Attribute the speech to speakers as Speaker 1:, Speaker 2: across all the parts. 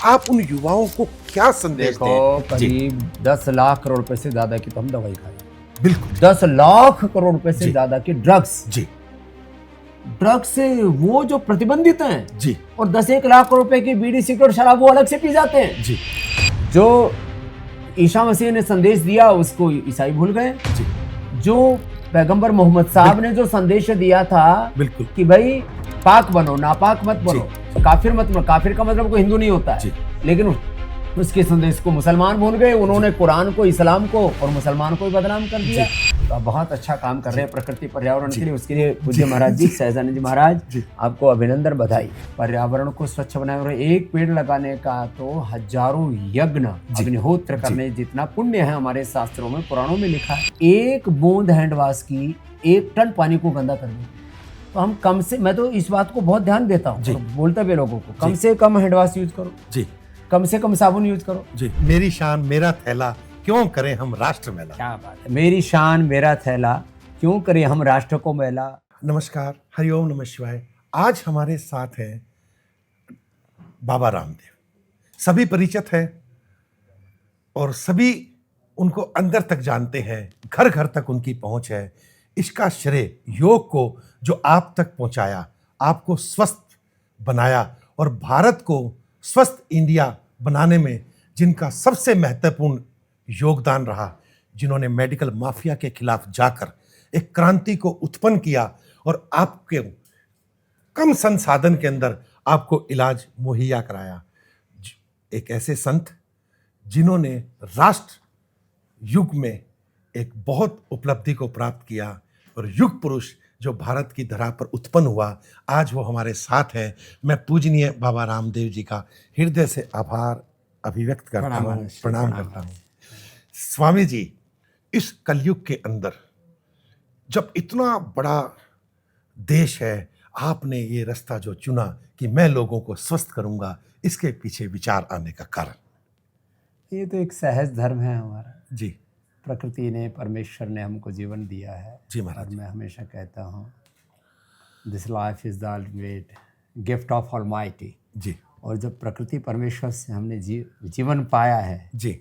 Speaker 1: आप उन युवाओं को क्या संदेश
Speaker 2: देखो,
Speaker 1: दें?
Speaker 2: करीब 10 लाख करोड़ रुपए से ज्यादा की तो हम दवाई खाए,
Speaker 1: बिल्कुल
Speaker 2: 10 लाख करोड़ रुपए से
Speaker 1: जी।
Speaker 2: ज्यादा की ड्रग्स
Speaker 1: जी
Speaker 2: से वो जो प्रतिबंधित हैं
Speaker 1: जी
Speaker 2: और 10-1 लाख करोड़ रुपए की बीड़ी सिगरेट शराब वो अलग से पी जाते हैं।
Speaker 1: जी
Speaker 2: जो ईसा मसीह ने संदेश दिया उसको ईसाई भूल गए।
Speaker 1: जी
Speaker 2: जो पैगंबर मोहम्मद साहब ने जो संदेश दिया था
Speaker 1: बिल्कुल
Speaker 2: कि भाई पाक बनो, नापाक मत बनो, काफिर मत बनो। काफिर का मतलब कोई हिंदू नहीं होता है,
Speaker 1: जी।
Speaker 2: लेकिन उसके संदेश को मुसलमान भूल गए। उन्होंने कुरान को, इस्लाम को और मुसलमान को बदनाम कर दिया। तो आप बहुत अच्छा काम कर रहे हैं प्रकृति पर्यावरण के लिए। उसके लिए पूज्य महाराज जी, सहजानंद जी महाराज, आपको अभिनंदन, बधाई। पर्यावरण को स्वच्छ बनाए और एक पेड़ लगाने का तो हजारों यज्ञ अग्निहोत्र करने जितना पुण्य है हमारे शास्त्रों में, पुराणों में लिखा है। एक बूंद हैंड वॉश की 1 टन पानी को गंदा कर देती। तो हम कम से, मैं तो इस बात को बहुत ध्यान देता हूँ, बोलता भी लोगों को कम से कम हैंड वॉश यूज करो
Speaker 1: जी,
Speaker 2: कम से कम साबुन यूज करो
Speaker 1: जी। मेरी शान मेरा थैला, क्यों करें हम राष्ट्र मैला।
Speaker 2: क्या बात है, मेरी शान मेरा थैला, क्यों करें हम राष्ट्र को मैला।
Speaker 1: नमस्कार, हरिओम नमः शिवाय। आज हमारे साथ हैं बाबा रामदेव। सभी परिचित हैं और सभी उनको अंदर तक जानते हैं, घर घर तक उनकी पहुंच है। इसका श्रेय योग को जो आप तक पहुंचाया, आपको स्वस्थ बनाया और भारत को स्वस्थ इंडिया बनाने में जिनका सबसे महत्वपूर्ण योगदान रहा, जिन्होंने मेडिकल माफिया के खिलाफ जाकर एक क्रांति को उत्पन्न किया और आपके कम संसाधन के अंदर आपको इलाज मुहैया कराया। एक ऐसे संत जिन्होंने राष्ट्र युग में एक बहुत उपलब्धि को प्राप्त किया और युग पुरुष जो भारत की धरा पर उत्पन्न हुआ, आज वो हमारे साथ हैं। मैं पूजनीय बाबा रामदेव जी का हृदय से आभार अभिव्यक्त करता हूँ, प्रणाम करता हूँ। स्वामी जी, इस कलयुग के अंदर जब इतना बड़ा देश है, आपने ये रास्ता जो चुना कि मैं लोगों को स्वस्थ करूंगा, इसके पीछे विचार आने का कारण?
Speaker 2: ये तो एक सहज धर्म है हमारा
Speaker 1: जी।
Speaker 2: प्रकृति ने, परमेश्वर ने हमको जीवन दिया है
Speaker 1: जी महाराज।
Speaker 2: और मैं हमेशा कहता हूँ, this life is the ultimate gift of almighty.
Speaker 1: जी।
Speaker 2: और जब प्रकृति परमेश्वर से हमने जीवन पाया है
Speaker 1: जी,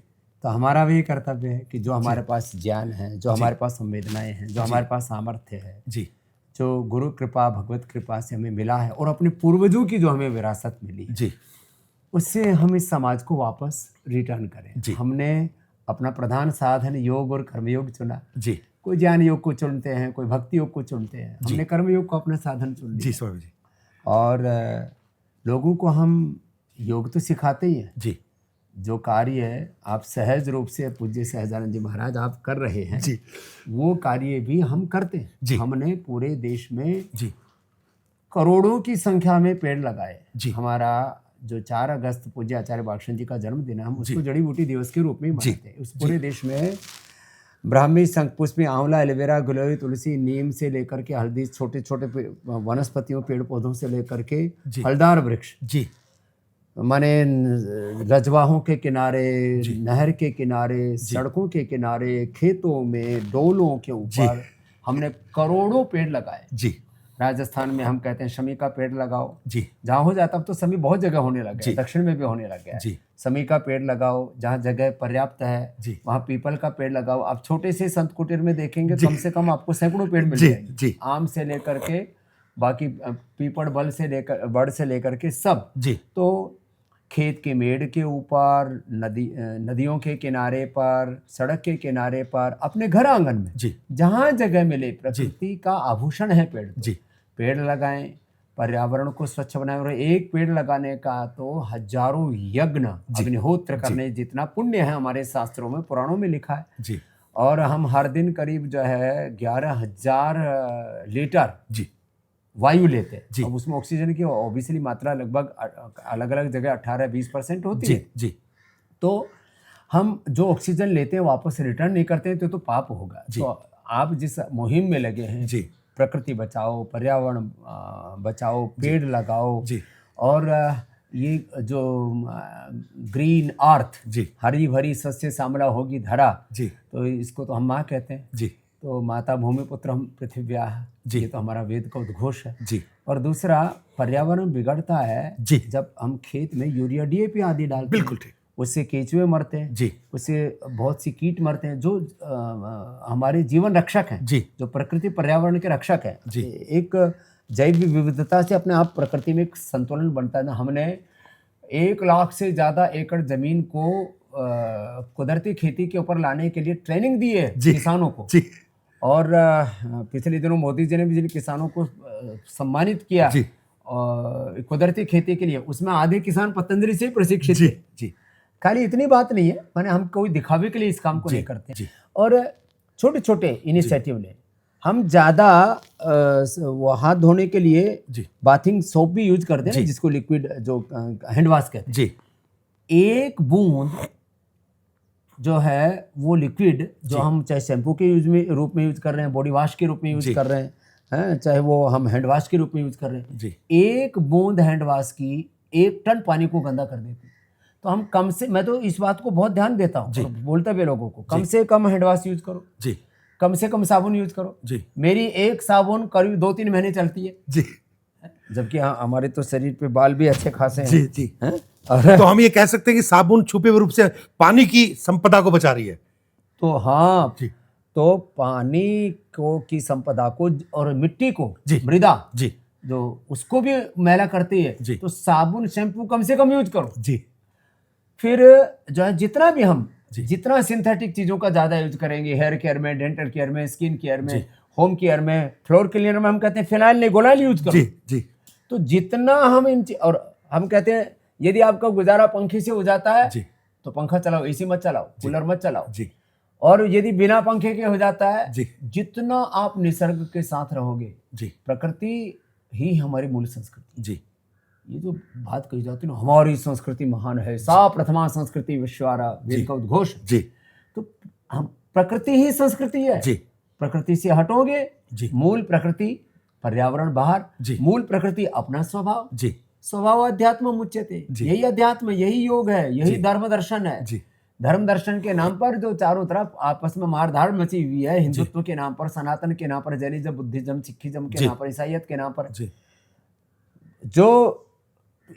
Speaker 2: तो हमारा भी कर्तव्य है कि जो हमारे पास ज्ञान है, जो हमारे पास संवेदनाएं हैं, जो हमारे पास सामर्थ्य है,
Speaker 1: जी,
Speaker 2: जो गुरु कृपा, भगवत कृपा से हमें मिला है और अपने पूर्वजों की जो हमें विरासत मिली है,
Speaker 1: जी,
Speaker 2: उससे हम इस समाज को वापस रिटर्न करें। हमने अपना प्रधान साधन योग और कर्मयोग चुना।
Speaker 1: जी।
Speaker 2: कोई ज्ञान योग को चुनते हैं, कोई भक्ति योग को चुनते हैं, हमने कर्मयोग को अपना साधन चुन लिया।
Speaker 1: जी स्वामी जी।
Speaker 2: और लोगों को हम योग तो सिखाते ही हैं।
Speaker 1: जी।
Speaker 2: जो कार्य आप सहज रूप से पूज्य सहजानंद जी महाराज आप कर रहे हैं
Speaker 1: जी,
Speaker 2: वो कार्य भी हम करते हैं।
Speaker 1: जी।
Speaker 2: हमने पूरे देश में
Speaker 1: जी,
Speaker 2: करोड़ों की संख्या में पेड़ लगाए।
Speaker 1: जी।
Speaker 2: हमारा जो 4 अगस्त पूज्य आचार्य बागशन जी का जन्मदिन है, हम उसको जड़ी बूटी दिवस के रूप में मनाते हैं। उस पूरे देश में ब्राह्मी, शंखपुष्पी, आंवला, एलोवेरा, गुलरी, तुलसी, नीम से लेकर के हल्दी, छोटे छोटे वनस्पतियों, पेड़ पौधों से लेकर के फलदार वृक्ष,
Speaker 1: जी,
Speaker 2: माने रजवाहों के किनारे, नहर के किनारे, सड़कों के किनारे, खेतों में, डोलों के ऊपर हमने करोड़ों पेड़ लगाए।
Speaker 1: जी।
Speaker 2: राजस्थान में हम कहते हैं शमी का पेड़ लगाओ।
Speaker 1: जी।
Speaker 2: जहाँ हो जाता, अब तो शमी बहुत जगह होने लग गया, दक्षिण में भी होने लग गया है। शमी का पेड़ लगाओ, जहाँ जगह पर्याप्त है वहाँ पीपल का पेड़ लगाओ। आप छोटे से संत कुटीर में देखेंगे कम से कम आपको सैकड़ों पेड़ मिल जाएंगे, आम से लेकर के बाकी पीपल, बड़ से लेकर के सब। तो खेत के मेड़ के ऊपर, नदियों के किनारे पर, सड़क के किनारे पर, अपने घर आंगन में जहाँ जगह मिले, प्रकृति का आभूषण है पेड़। पेड़ लगाएं, पर्यावरण को स्वच्छ बनाएं। और एक पेड़ लगाने का तो हजारों यज्ञ अग्निहोत्र करने जितना पुण्य है हमारे शास्त्रों में, पुराणों में लिखा है। और हम हर दिन करीब जो है 11,000 लीटर वायु लेते हैं। अब उसमें ऑक्सीजन की ऑब्वियसली मात्रा लगभग अलग अलग जगह 18-20% होती है। तो हम जो ऑक्सीजन लेते हैं वापस रिटर्न नहीं करते हैं तो पाप होगा। तो आप जिस मुहिम में लगे हैं, प्रकृति बचाओ, पर्यावरण बचाओ, पेड़ लगाओ, और ये जो ग्रीन अर्थ, हरी भरी सस्य श्यामला होगी धरा, तो इसको तो हम माँ कहते हैं। तो माता भूमिपुत्रम पृथिव्याः,
Speaker 1: जी।
Speaker 2: ये तो हमारा वेद का उद्घोष है
Speaker 1: जी।
Speaker 2: और दूसरा, पर्यावरण बिगड़ता है
Speaker 1: जी।
Speaker 2: जब हम खेत में यूरिया डीएपी आदि डालते हैं।
Speaker 1: बिल्कुल ठीक।
Speaker 2: उससे केंचुए मरते हैं
Speaker 1: जी।
Speaker 2: उससे बहुत सी कीट मरते हैं जो हमारे जीवन रक्षक हैं
Speaker 1: जी।
Speaker 2: जो प्रकृति पर्यावरण के रक्षक हैं।
Speaker 1: जी।
Speaker 2: एक जैव विविधता से अपने आप प्रकृति में एक संतुलन बनता है ना। हमने 1 लाख से ज़्यादा एकड़ जमीन को कुदरती खेती के ऊपर लाने के लिए ट्रेनिंग दी है किसानों को।
Speaker 1: जी।
Speaker 2: और पिछले दिनों मोदी जी ने भी जिन किसानों को सम्मानित किया और कुदरती खेती के लिए, उसमें आधे किसान पतंजलि से प्रशिक्षित थे।
Speaker 1: जी।
Speaker 2: खाली इतनी बात नहीं है, माने हम कोई दिखावे के लिए इस काम को नहीं करते। और छोटे छोटे इनिशिएटिव ले, हम ज़्यादा वो हाथ धोने के लिए बाथिंग सोप भी यूज करते हैं, जिसको लिक्विड जो हैंड वॉश कहते हैं। एक बूंद जो है वो लिक्विड जो हम चाहे शैम्पू के रूप में यूज कर रहे हैं, बॉडी वॉश के रूप में यूज कर रहे हैं, चाहे वो हम हैंड वॉश के रूप में यूज कर रहे हैं, एक बूंद हैंड वॉश की 1 टन पानी को गंदा कर देती है। तो हम कम से, मैं तो इस बात को बहुत ध्यान देता हूँ, बोलता भी लोगों को, कम से कम हैंड वॉश यूज करो, कम से कम साबुन यूज करो। मेरी एक साबुन करीब 2-3 महीने चलती है, जबकि हमारे तो शरीर पे बाल भी अच्छे खासे हैं।
Speaker 1: तो हम ये कह सकते हैं कि साबुन छुपे हुए रूप से पानी की संपदा को बचा रही है।
Speaker 2: तो हाँ, तो पानी को की संपदा को और मिट्टी को, मृदा जो उसको भी मैला करती है, तो साबुन शैम्पू कम से कम यूज करो। फिर जो है जितना भी हम जितना सिंथेटिक चीजों का ज्यादा यूज करेंगे, हेयर केयर में, डेंटल केयर में, स्किन केयर में, होम केयर में, फ्लोर क्लीनर में, हम कहते हैं फिनाइल नहीं गोलाइल यूज करो। तो जितना हम और हम कहते हैं यदि आपका गुजारा पंखे से हो जाता है तो पंखा चलाओ, एसी मत चलाओ, कूलर मत चलाओ। और यदि बिना पंखे के हो जाता है, जितना आप निसर्ग के साथ रहोगे, प्रकृति ही हमारी मूल संस्कृति। ये जो बात कही जाती है ना, हमारी संस्कृति महान है, सा प्रथमा संस्कृति विश्वारा, वेद का उद्घोष। तो हम प्रकृति ही संस्कृति है। प्रकृति से हटोगे, मूल प्रकृति, पर्यावरण बाहर, मूल प्रकृति अपना स्वभाव। स्वभाव अध्यात्म मुच्यते, यही अध्यात्म, यही योग है, यही धर्म दर्शन है। धर्म दर्शन के नाम पर जो चारों तरफ आपस में मारधाड़ मची हुई है, हिंदुत्व के नाम पर, सनातन के नाम पर, जैनिज्म, बुद्धिज्म, सिखिज्म के नाम पर, ईसाईयत के नाम पर, जो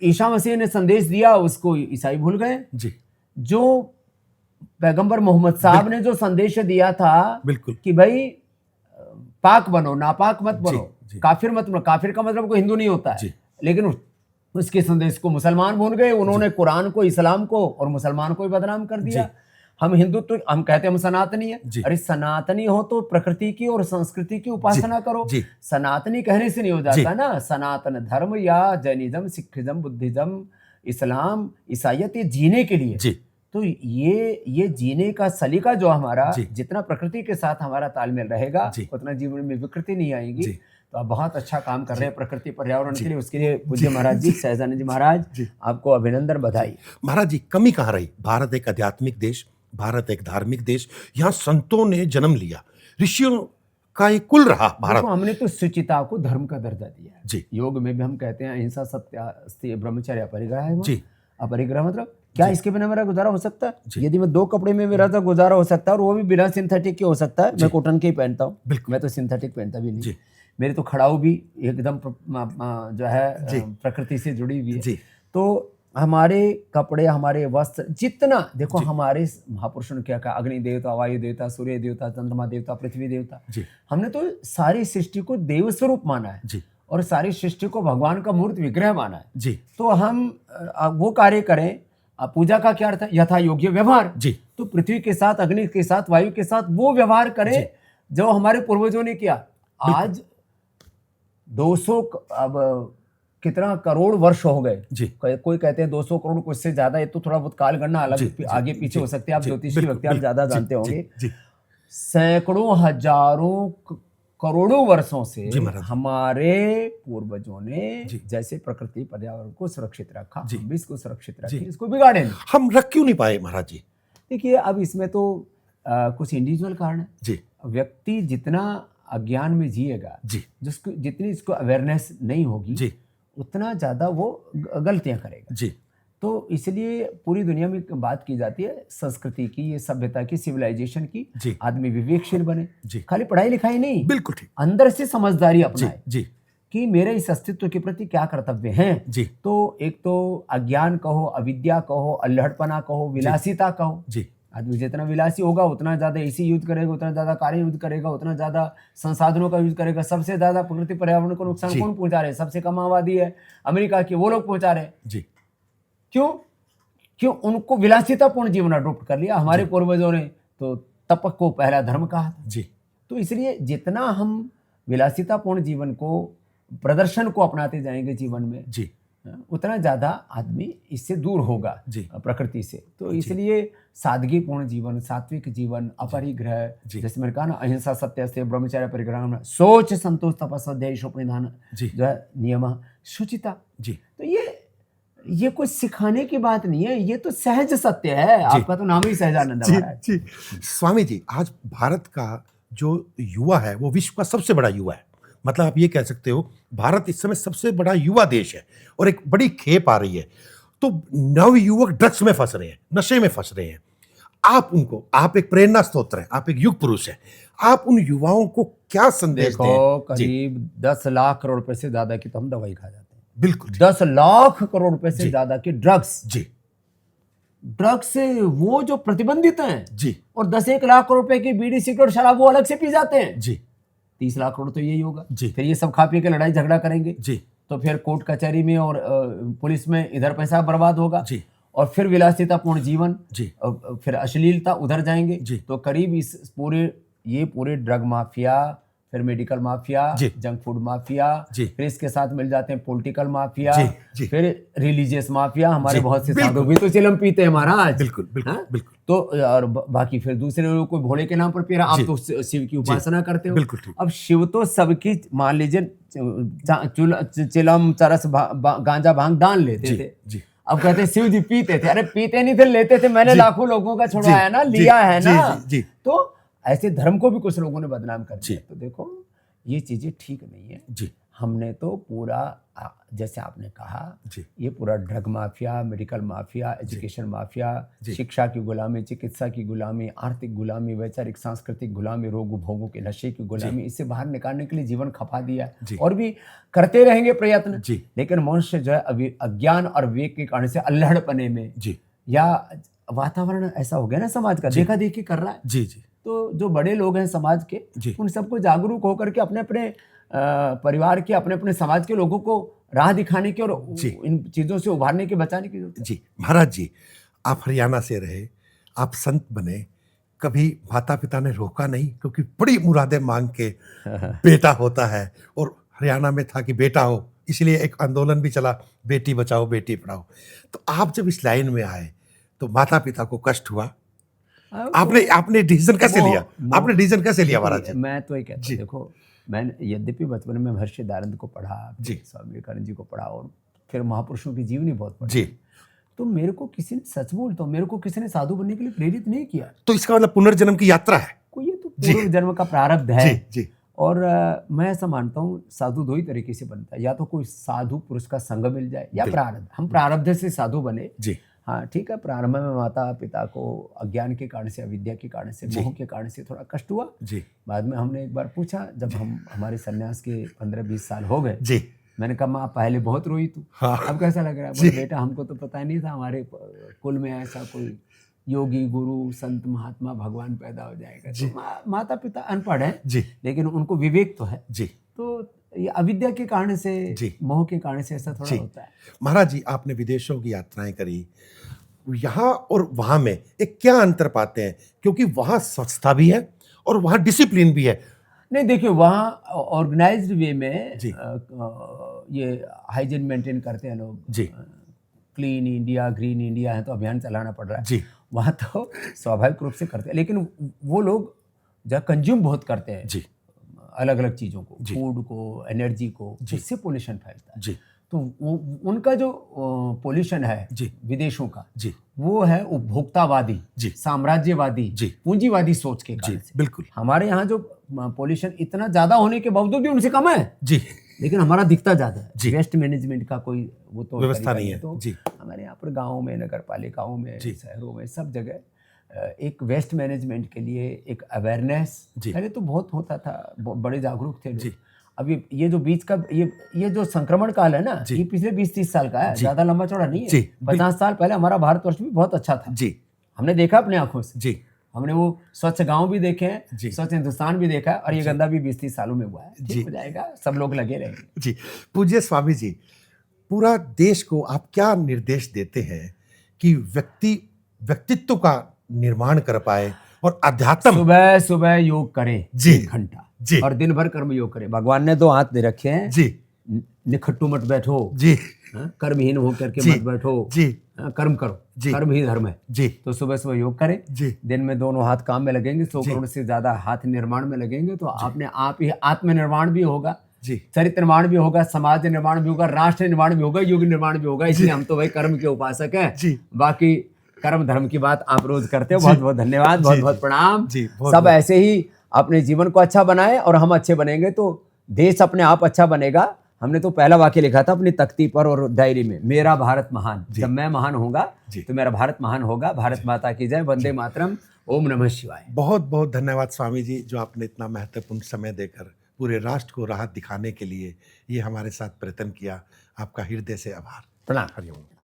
Speaker 2: ईसा मसीह ने संदेश दिया उसको ईसाई भूल गए। जो पैगंबर मोहम्मद साहब ने जो संदेश दिया था कि भाई पाक बनो, नापाक मत बनो, काफिर मत बनो। काफिर का मतलब कोई हिंदू नहीं होता है, लेकिन उसके संदेश को मुसलमान भूल गए। उन्होंने कुरान को, इस्लाम को और मुसलमान को ही बदनाम कर दिया। हम हिंदुत्व, हम कहते हैं हम सनातनी है। अरे सनातनी हो तो प्रकृति की और संस्कृति की उपासना करो। सनातनी कहने से नहीं हो जाता ना। सनातन धर्म या जैनिज्म, सिखिज्म, बुद्धिज्म, इस्लाम, ईसाईयत, ये जीने के लिए। तो ये जीने का सलीका जो हमारा, जितना प्रकृति के साथ हमारा तालमेल रहेगा, उतना जीवन में विकृति नहीं आएगी। तो आप बहुत अच्छा काम कर रहे हैं प्रकृति पर्यावरण के लिए। उसके लिए पूज्य महाराज जी, सहजानंद जी महाराज, आपको अभिनंदन, बधाई।
Speaker 1: महाराज जी, कमी कहाँ रही? भारत एक आध्यात्मिक देश, भारत एक धार्मिक देश, यहाँ संतों ने जन्म लिया, ऋषियों का एक कुल रहा भारत।
Speaker 2: हमने तो सुचिता को धर्म का दर्जा दिया है। योग में भी हम कहते हैं अहिंसा, सत्य, अस्तेय, ब्रह्मचर्य, अपरिग्रह है। अपरिग्रह मतलब क्या? इसके बिना मेरा गुजारा हो सकता है? यदि मैं 2 कपड़े में मेरा तो गुजारा हो सकता है, और वो भी बिना सिंथेटिक के हो सकता है। मैं कॉटन के ही पहनता हूँ, मैं तो सिंथेटिक पहनता भी नहीं। मेरे तो खड़ाऊ भी एकदम जो है प्रकृति से जुड़ी हुई है। तो हमारे कपड़े, हमारे वस्त्र, जितना देखो, हमारे महापुरुषों ने क्या कहा, अग्नि देवता, वायु देवता, सूर्य देवता, चंद्रमा देवता, पृथ्वी देवता, हमने तो सारी सृष्टि को देव स्वरूप माना है और सारी सृष्टि को भगवान का मूर्त विग्रह माना है। तो हम वो कार्य करें। पूजा का क्या अर्थ है? यथा योग्य व्यवहार। तो पृथ्वी के साथ, अग्नि के साथ, वायु के साथ वो व्यवहार करें जो हमारे पूर्वजों ने किया। आज 200 अब कितना करोड़ वर्ष हो गए। कोई कहते हैं 200 करोड़, कुछ से ज्यादा। ये तो थोड़ा बहुत काल गणना अलग आगे पीछे हो सकते हैं, आप ज्योतिषी व्यक्ति, आप ज्यादा जानते होंगे। सैकड़ों, हजारों, करोड़ों वर्षों से हमारे पूर्वजों ने जैसे प्रकृति पर्यावरण को सुरक्षित रखा, हम भी इसको सुरक्षित रखें, इसको बिगाड़े नहीं।
Speaker 1: हम रख क्यों नहीं पाए महाराज जी?
Speaker 2: देखिए, अब इसमें तो कुछ इंडिविजुअल कारण है। व्यक्ति जितना अज्ञान में जिएगा, जिसको जितनी इसको अवेयरनेस नहीं होगी, उतना ज्यादा वो गलतियां करेगा। तो इसलिए पूरी दुनिया में बात की जाती है संस्कृति की, ये सभ्यता की, सिविलाइजेशन की। आदमी विवेकशील बने, खाली पढ़ाई लिखाई नहीं,
Speaker 1: बिल्कुल ठीक,
Speaker 2: अंदर से समझदारी अपनाए
Speaker 1: जी
Speaker 2: कि मेरे इस अस्तित्व के प्रति क्या कर्तव्य हैं। तो एक तो अज्ञान कहो, अविद्या कहो, अल्हड़पना कहो, विलासिता कहो। आदमी जितना विलासी होगा उतना ज्यादा एसी यूज करेगा, उतना ज्यादा कार्य यूज करेगा, उतना ज्यादा संसाधनों का यूज करेगा। सबसे ज्यादा प्रकृति पर्यावरण को नुकसान कौन पहुंचा रहे हैं? सबसे कम आबादी है अमेरिका की, वो लोग पहुंचा रहे हैं। क्यों? उनको विलासितापूर्ण जीवन अडॉप्ट कर लिया। हमारे पूर्वजों ने तो तप को पहला धर्म कहा था। तो इसलिए जितना हम विलासितापूर्ण जीवन को, प्रदर्शन को अपनाते जाएंगे जीवन में, उतना ज्यादा आदमी इससे दूर होगा प्रकृति से। तो इसलिए सादगीपूर्ण जीवन, सात्विक जीवन, अपरिग्रह, जैसे मैंने कहा ना, अहिंसा, सत्य से, ब्रह्मचर्य, परिग्रह, सोच, संतोष, तपस्या, ध्येय, परिधान, जो है नियम, शुचिता। तो ये कोई सिखाने की बात नहीं है, ये तो सहज सत्य है। आपका तो नाम ही सहजानंद है।
Speaker 1: स्वामी जी, आज भारत का जो युवा है वो विश्व का सबसे बड़ा युवा है। मतलब आप ये कह सकते हो भारत इस समय सबसे बड़ा युवा देश है और एक बड़ी खेप आ रही है। तो नव युवक ड्रग्स में फंस रहे हैं, नशे में फंस रहे हैं। आप एक प्रेरणा स्रोत हैं, आप एक युग पुरुष हैं, आप उन युवाओं को क्या संदेश दें?
Speaker 2: देखो, करीब 10 लाख करोड़ रुपए से ज्यादा की तो हम दवाई खा जाते हैं।
Speaker 1: बिल्कुल,
Speaker 2: 10 लाख करोड़ रुपए से ज्यादा की ड्रग्स। ड्रग्स से वो जो प्रतिबंधित हैं और 10-1 लाख करोड़ रुपए की बीड़ी, सिगरेट, शराब वो अलग से पी जाते हैं। 30 लाख करोड़ तो यही होगा। फिर ये सब खा पी के लड़ाई झगड़ा करेंगे, तो फिर कोर्ट कचहरी में और पुलिस में इधर पैसा बर्बाद होगा, और फिर विलासितापूर्ण जीवन, फिर अश्लीलता, उधर जाएंगे। तो करीब इस पूरे ड्रग माफिया, फिर medical mafia, junk food mafia, फिर इसके साथ मिल जाते हैं पॉलिटिकल माफिया, फिर रिलीजियस माफिया। हमारे बहुत से साधु भी तो चिलम पीते हैं महाराज।
Speaker 1: बिल्कुल।
Speaker 2: तो और बाकी फिर दूसरे लोगों को भोले के नाम पर पीरा। आप तो शिव की उपासना करते हो। अब शिव तो सबकी, मान लीजिए, चिलम, चरस, गांजा, भांग दान लेते थे। अब कहते शिव जी पीते थे। अरे पीते नहीं थे, लेते थे। मैंने लाखों लोगों का छुड़वाया ना, लिया है ना। तो ऐसे धर्म को भी कुछ लोगों ने बदनाम कर दिया। तो देखो, ये चीजें ठीक नहीं है। हमने तो पूरा, जैसे आपने कहा, ये पूरा drug mafia, medical mafia, education mafia, शिक्षा की गुलामी, चिकित्सा की गुलामी, आर्थिक गुलामी, वैचारिक सांस्कृतिक गुलामी, रोग भोगों के नशे की गुलामी, इससे बाहर निकालने के लिए जीवन खपा दिया और भी करते रहेंगे प्रयत्न। लेकिन मनुष्य जो है अभी अज्ञान और विवेक के कारण से अल्हड़पने में, या वातावरण ऐसा हो गया ना समाज का, देखा देखी कर रहा है। तो जो बड़े लोग हैं समाज के, उन सबको जागरूक होकर के अपने अपने परिवार के, अपने अपने समाज के लोगों को राह दिखाने की और इन चीजों से उभारने की, बचाने की जरूरत है।
Speaker 1: महाराज जी, आप हरियाणा से रहे, आप संत बने, कभी माता पिता ने रोका नहीं? क्योंकि बड़ी मुरादें मांग के बेटा होता है, और हरियाणा में था कि बेटा हो, इसलिए एक आंदोलन भी चला, बेटी बचाओ बेटी पढ़ाओ। तो आप जब इस लाइन में आए तो माता पिता को कष्ट हुआ? आपने डिसीजन कैसे लिया? आपने डिसीजन कैसे लिया महाराज जी?
Speaker 2: मैं तो ये कहता हूं, देखो, मैंने यद्यपि बचपन में महर्षि दयानंद को पढ़ा, स्वामी विवेकानंद जी को पढ़ा, और फिर महापुरुषों की जीवनी बहुत पढ़ी, तो मेरे को किसी ने, सच बोलता हूं, मेरे को किसी ने साधु बनने के लिए प्रेरित नहीं किया।
Speaker 1: तो इसका मतलब पुनर्जन्म की यात्रा है?
Speaker 2: कोई, ये तो पूर्व जन्म का प्रारब्ध है। और मैं ऐसा मानता हूँ, साधु दो ही तरीके से बनता है, या तो कोई साधु पुरुष का संग मिल जाए, या प्रारब्ध। हम प्रारब्ध से साधु बने। हाँ ठीक है, प्रारंभ में माता पिता को अज्ञान के कारण से, अविद्या के कारण से, मोह के कारण से थोड़ा कष्ट हुआ। बाद में हमने एक बार पूछा, जब हमारे सन्यास के 15-20 साल हो गए, मैंने कहा माँ पहले बहुत रोई तू, अब कैसा लग रहा है? बेटा हमको तो पता नहीं था हमारे कुल में ऐसा कोई योगी, गुरु, संत, महात्मा, भगवान पैदा हो जाएगा। तो माता पिता अनपढ़ है, लेकिन उनको विवेक तो है। तो ये अविद्या के कारण से, मोह के कारण से ऐसा थोड़ा होता है।
Speaker 1: महाराज जी, आपने विदेशों की यात्राएं करी, यहाँ और वहाँ में एक क्या अंतर पाते हैं? क्योंकि वहाँ स्वच्छता भी है और वहाँ डिसिप्लिन भी है।
Speaker 2: नहीं, देखिए, वहाँ ऑर्गेनाइज्ड वे में ये हाइजीन मेंटेन करते हैं लोग। क्लीन इंडिया, ग्रीन इंडिया है, तो अभियान चलाना पड़ रहा है। वहाँ तो स्वाभाविक रूप से करते हैं, लेकिन वो लोग जो कंज्यूम बहुत करते हैं अलग अलग चीज़ों को, फूड को, एनर्जी को, जिससे पोल्यूशन फैलता है। तो उनका जो पोल्यूशन है विदेशों का, वो है उपभोक्तावादी, साम्राज्यवादी, पूंजीवादी सोच के कारण से।
Speaker 1: बिल्कुल।
Speaker 2: हमारे यहाँ जो पोल्यूशन इतना ज्यादा होने के बावजूद भी उनसे कम है। लेकिन हमारा दिखता ज्यादा है।
Speaker 1: जी।
Speaker 2: वेस्ट मैनेजमेंट का कोई वो तो
Speaker 1: व्यवस्था
Speaker 2: तरीका
Speaker 1: नहीं है।
Speaker 2: तो
Speaker 1: जी।
Speaker 2: हमारे यहाँ पर गाँव में, नगर पालिकाओं में,
Speaker 1: जी।
Speaker 2: शहरों में, सब जगह एक वेस्ट मैनेजमेंट के लिए एक अवेयरनेस पहले तो बहुत होता था, बड़े जागरूक थे लोग। अभी ये जो बीच का ये जो संक्रमण काल है ना, ये पिछले 20-30 साल का है, ज्यादा लंबा चौड़ा नहीं है। 50 साल पहले हमारा भारतवर्ष भी बहुत अच्छा था। हमने देखा अपने आंखों से। हमने वो स्वच्छ गांव भी देखे हैं, स्वच्छ हिंदुस्तान भी देखा है, और ये गंदा भी 20-30 सालों में हुआ है। ठीक हो जाएगा, सब लोग लगे रहेंगे।
Speaker 1: जी। पूज्य स्वामी जी, पूरा देश को आप क्या निर्देश देते हैं कि व्यक्तित्व का निर्माण कर पाए और अध्यात्म?
Speaker 2: सुबह सुबह योग करें 1 घंटा
Speaker 1: जी।
Speaker 2: और दिन भर कर्म योग करें। भगवान ने 2 हाथ दे रखे हैं
Speaker 1: जी।
Speaker 2: निखट्टू मत बैठो
Speaker 1: जी,
Speaker 2: कर्महीन होकर के मत बैठो जी, कर्म करो जी, कर्म ही धर्म है जी। तो सुबह सुबह योग करें जी। दिन में दोनों हाथ काम में लगेंगे, 100 करोड़ से ज्यादा हाथ निर्माण में लगेंगे, तो आपने आप ही आत्मनिर्माण भी होगा जी, चरित्र निर्माण भी होगा, समाज निर्माण भी होगा, राष्ट्र निर्माण भी होगा, युग निर्माण भी होगा। इसलिए हम तो भाई कर्म के उपासक हैं जी। बाकी कर्म धर्म की बात आप रोज करते हो। बहुत बहुत धन्यवाद, बहुत बहुत प्रणाम जी। सब ऐसे ही अपने जीवन को अच्छा बनाए और हम अच्छे बनेंगे तो देश अपने आप अच्छा बनेगा। हमने तो पहला वाक्य लिखा था अपनी तख्ती पर और डायरी में, मेरा भारत महान। जब मैं महान होगा तो मेरा भारत महान होगा। भारत माता की जय, वंदे मातरम, ओम नमः शिवाय।
Speaker 1: बहुत बहुत धन्यवाद स्वामी जी, जो आपने इतना महत्वपूर्ण समय देकर पूरे राष्ट्र को राहत दिखाने के लिए ये हमारे साथ प्रयत्न किया। आपका हृदय से आभार।
Speaker 2: प्रणाम।
Speaker 1: हरिओम।